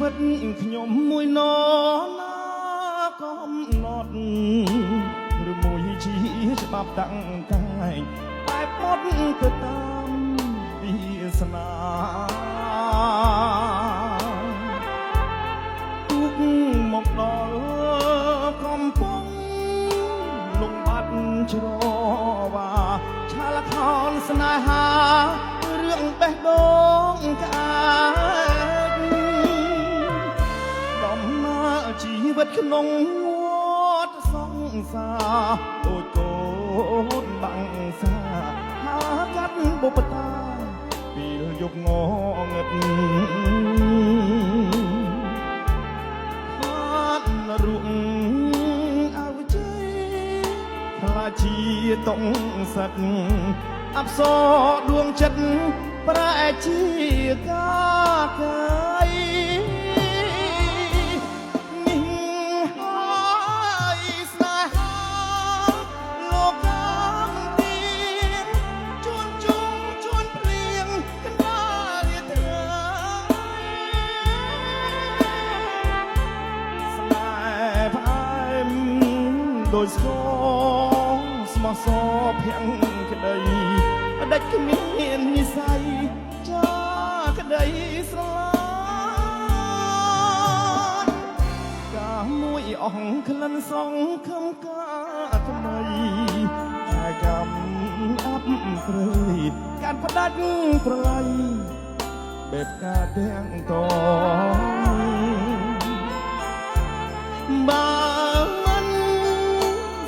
វិតខ្ញុំមួយណណាកំណត់ឬមួយជាច្បាប់តាំងតែងតែពុតទៅតាមវាសនាទុកមកដល់កំពង់លំបាត់ច្រវាឆាលខោនស្នេហារឿងបេះដូងក្អាកដំណើរជីវិតក្នុងវដ្តសង្សារដូចកូនបាំងសាហាកាត់បុព្វតាពេលយកងងឹតហាត់រុងអវជ័យខ្លាជាតុងសិតអប្សរដួងចិត្តប្រែជាកាកៃនេះហើយស្នេហាលោកកំទៀនជួនជុំជួនភ្លៀងកណ្ដាលរាត្រីស្នេហ៍ផ្អែមដោយស្គរស្មោះសរភាំងក្ដីដាច់គ្មាននិស័យចាក្ដីស្រឡាញ់កាមួយអស់ក្លិនសងខំកាថ្មីតែកម្មអាប់ព្រៃការផ្ដាច់ប្រឡ័យបែបការទាំងតបើមិន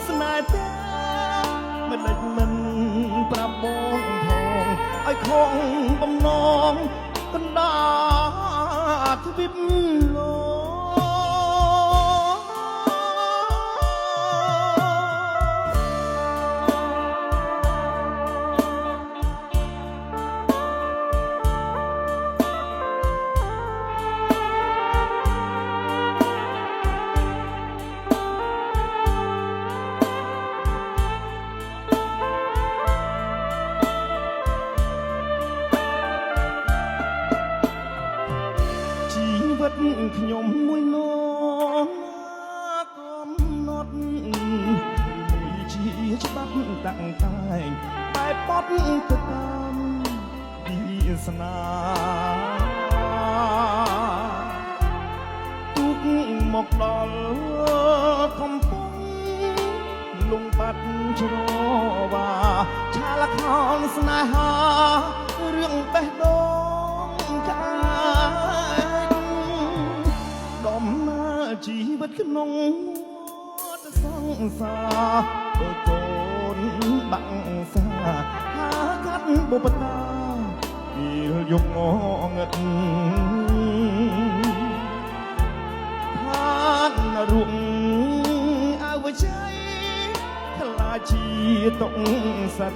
ស្នេហ៍តែមិនដាច់មិនប្រាប់បងផងឲ្យខងបំណងកណ្ដាលទ្វីបលោកខ្ញុំមួយនរកំណត់មួយជាច្បាប់តាំងតែងតែបត់ទៅតាមវាសនាទុកមកដល់កំពង់លំបាត់ច្រវាឆាលខោនស្នេហារឿងបេះដូងក្អាកដំណើរជីវិតក្នុងវដ្តសង្សារដូចកូនបាំងសាហាកាត់បុព្វតាពេលយកងងឹតហាត់រុងអវជ័យខ្លាជាតុងសិត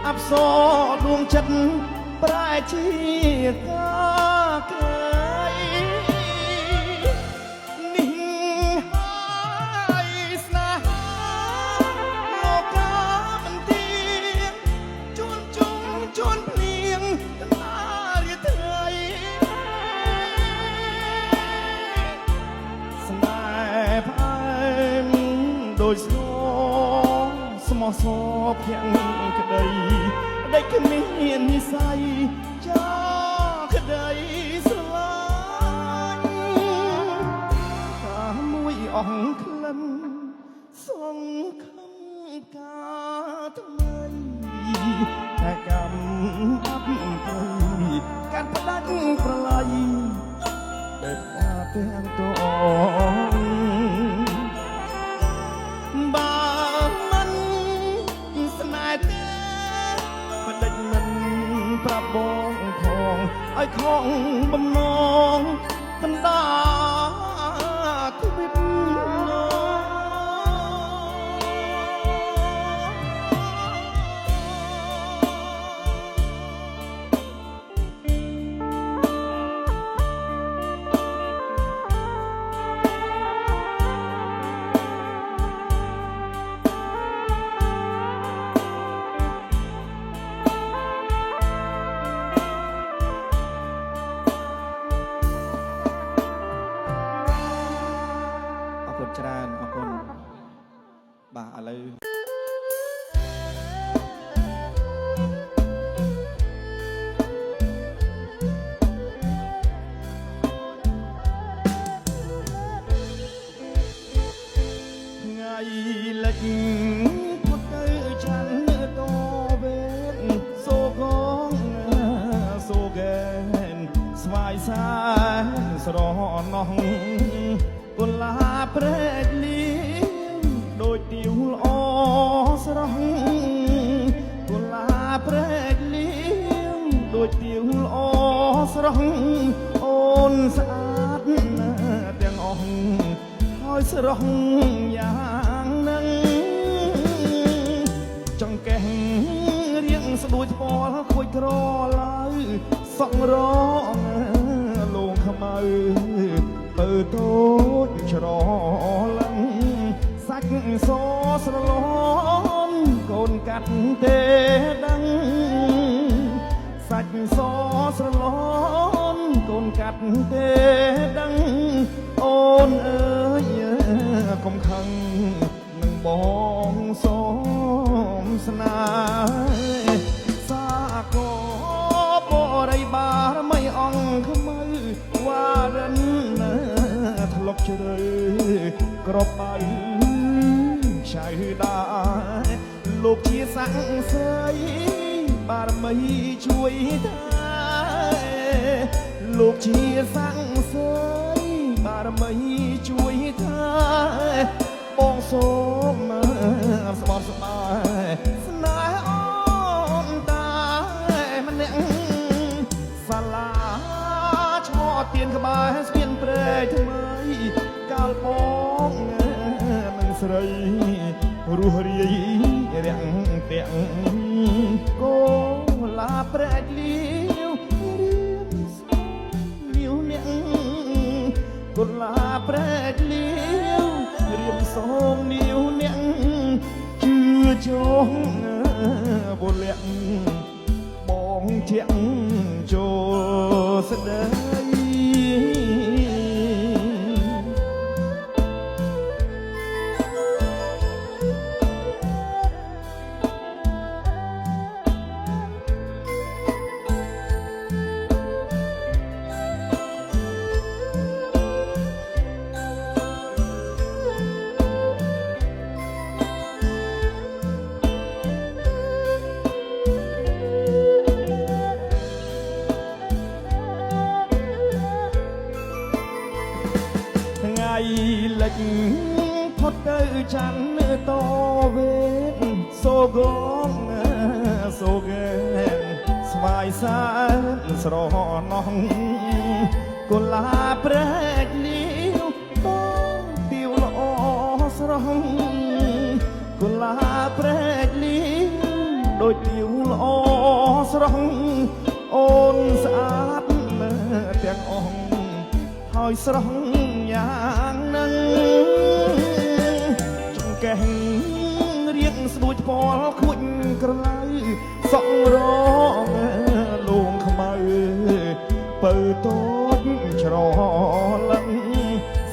អប្សរដួងចិត្តប្រែជាកាកៃដោយស្គរស្មោះសរភាំងក្ដីដាច់គ្មាននិស័យចាក្ដីស្រឡាញ់កាមួយអស់ក្លិនសងខំការថ្មីតែកម្មអាប់ព្រៃការផ្ដាច់ប្រឡ័យបែបការទាំងតបើមិនស្នេហ៍ទេមិនដេចមិនប្រាប់បងផងឲ្យខងបំណងកណ្ដាលទ្វីប គុណបាទឥឡូវថ្ងៃលិចផុតទៅច័ន្ទតវេនសូកងសូកែនស្វាយសានស្រណោះកុលាព្រែកលៀងដូចទៀវល្អស្រស់កុលាព្រែកលៀងដូចទៀវល្អស្រស់អូនស្អាតទាំងអស់ហើយស្រស់យ៉ាងនឹងចង្កេះរៀងស្ដួយថ្មខូចក្រឡើយសក់រងលងខ្មៅទៅតូចច្រឡឹងសាច់សស្រឡំកូនកាត់ទេដឹងសាច់សស្រឡំកូនកាត់ទេដឹងអូនអើយកុំខឹងនឹងបងសូមស្នេហ៍សាកបរិបារមិនអង្គខ្មៅវ៉ារិនធ្លុកជ្រៅក្របបៅឆៅដែរលោកជាស័ក្តិស្រីបារមីជួយដែរលោកជាស័ក្តិស្រីបារមីជួយដែរបងសូមស្បត់ស្បាយស្នេហ៍អូនតែម្នាក់សាឡាឈរទៀនក្បែរស្ពានព្រែកថ្មីកាលបងនឹងស្រីរស់រាយរាំងទាំងកូលាព្រែកលាវរៀមលាវអ្នកកូលាព្រែកលាវរៀមសូមនាវអ្នកជឿចងបលាក់បងជាក់ចូលស្ដីថ្ងៃលិចផុតទៅច័ន្ទតវេនសូកងសូកែនស្វាយសានស្រណោះកុលាព្រែកលាវបងទៀវល្អស្រស់កុលាព្រែកលាវដូចទៀវល្អស្រស់អូនស្អាតទាំងអស់ហើយស្រស់យ៉ាងនឹងចង្កេះរៀងស្ដួយថ្មខូចក្រឡៅសក់រងលងខ្មៅបើតូចច្រឡឹង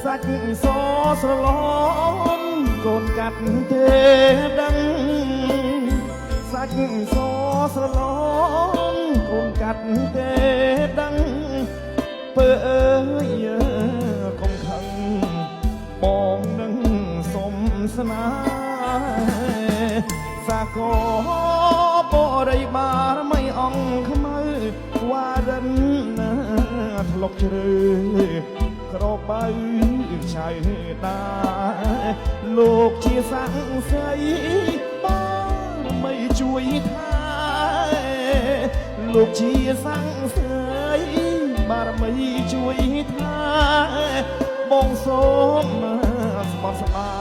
សាច់សស្រឡំកូនកាត់ទេដឹងសាច់សស្រឡំកូនកាត់ទេដឹងបើអើយកុំខឹងបងនឹងសុំស្នេហ៍សាកបរិបារមិនអង្គខ្មៅវ៉ារិនធ្លុកជ្រៅក្របបៅឆៅដែរលោកជាស័ក្តិស្រីបងមិនជួយថាលោកជាស័ក្តិស្រីបារមីជួយថាបងសូមស្បត់ស្បា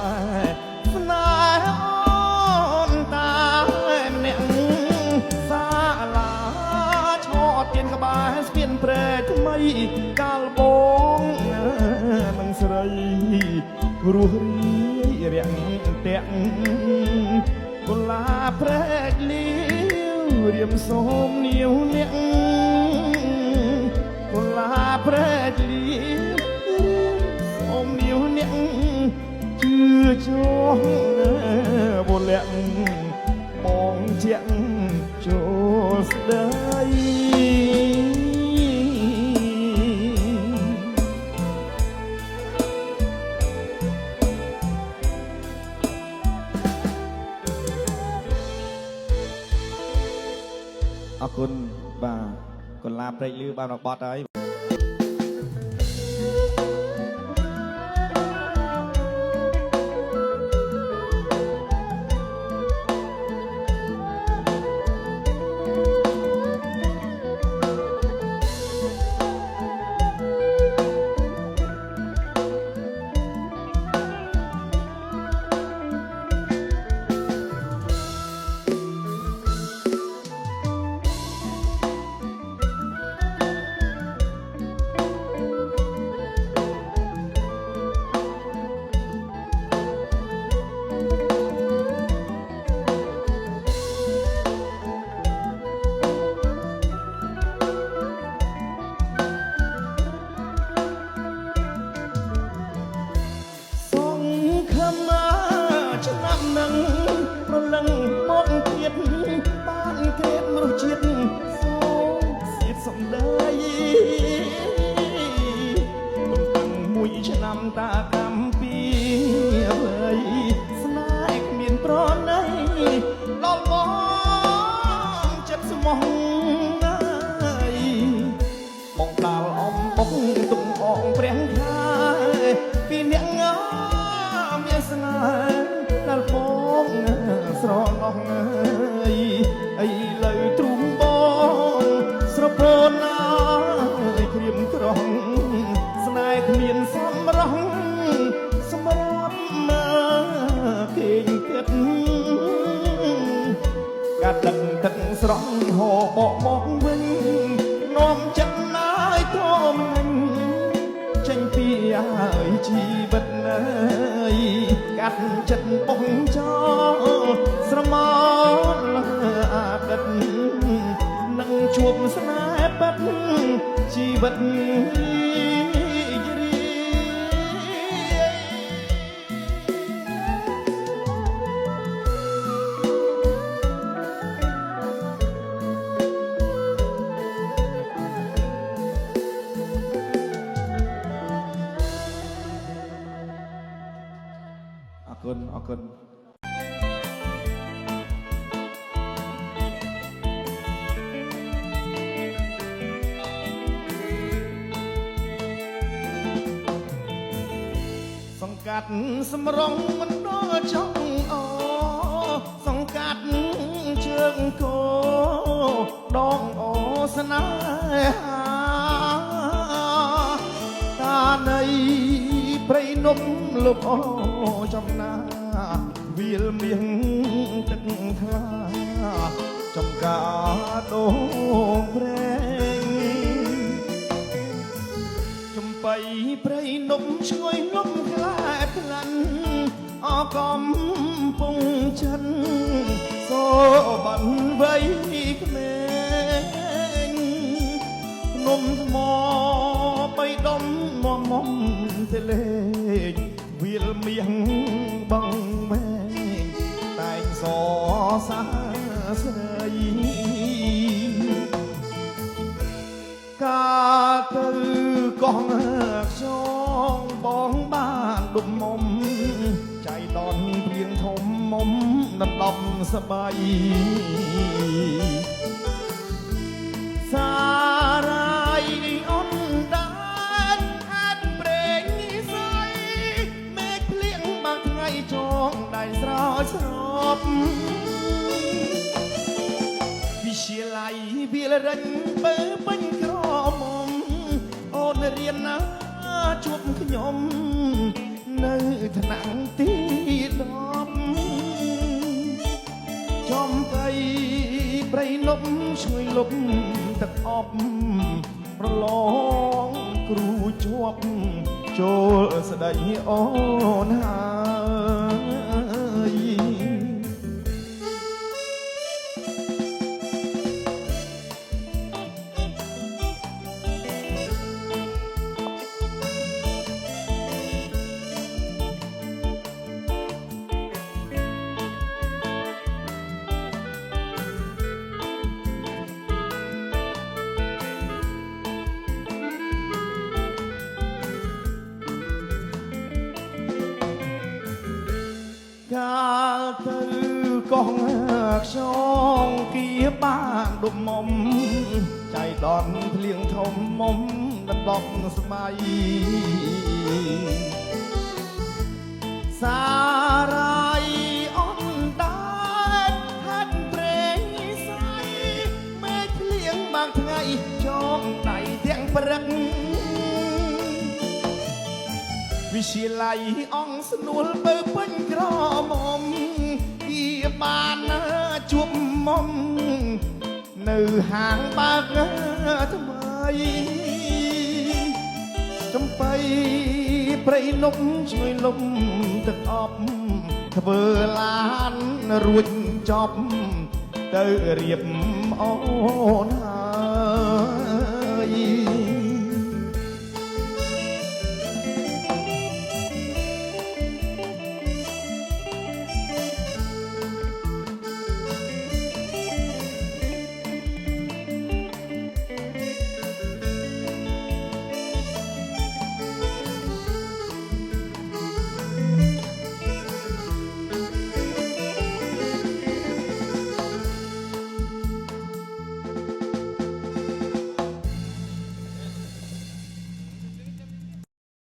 យស្នេហ៍អូនតែម្នាក់សាឡាឈរទៀនក្បែរស្ពានព្រែកថ្មីកាលបងនឹងស្រីរស់រាយរាំងទាំងកុលាព្រែកលាវរៀមសូមនាវអ្នកកុលាព្រែកលាវសូមនាវអ្នកជឿ chốn vô lẹn bóng chiếc chỗ đây à con bà còn làm đây lưu bao đọc bọt đấy sầm rongมันน้อช่องอ๋อสังกัดเชิงโกดองอ๋อสนาหาตาในไพรนมลบอ๋อจำนาวิลเมียงตึงทลาจำกาโดแพรงจำไปไพรนมช่วยลมกลายพลันออกอมปงฉันโซบันไว้เขมรนมมอไปดมมอมอมเตเลวิลเมียงบังแมงแต่งสอสาเสยกาตือกองช่องบ้องบ้านดุมมมใจตอนเพียงทมมมนับลมสบายสารายอ่อนดานอันเปร่งนิสัยเมฆเลี้ยงบางไงจองได้สาวชอบวิเชียไลวิลรันเปิดเป็นกรอมโอนเรียนนะชุบขยมในถนังตีดอมจอมไปไพรนมช่วยลบตะออบประลองครูจวบโจสดายอ่อนหา កាលទៅកោះខ្យងគៀបានដុំមុំចៃដន្យភ្លៀងធំមុំដណ្ដប់ស្បៃសារាយអន់ដែរហាត់ព្រេងសៃមេឃភ្លៀងបាងថ្ងៃចងដៃទាំងព្រឹកវិជាល័យអង្គស្នួលបើពេញក្រមុំគៀបានជួបមុំនៅហាងបើកថ្មីចំបៃព្រៃនំជួយលំទឹកអប់ធ្វើឡានរួចចប់ទៅរៀបអូនហើយ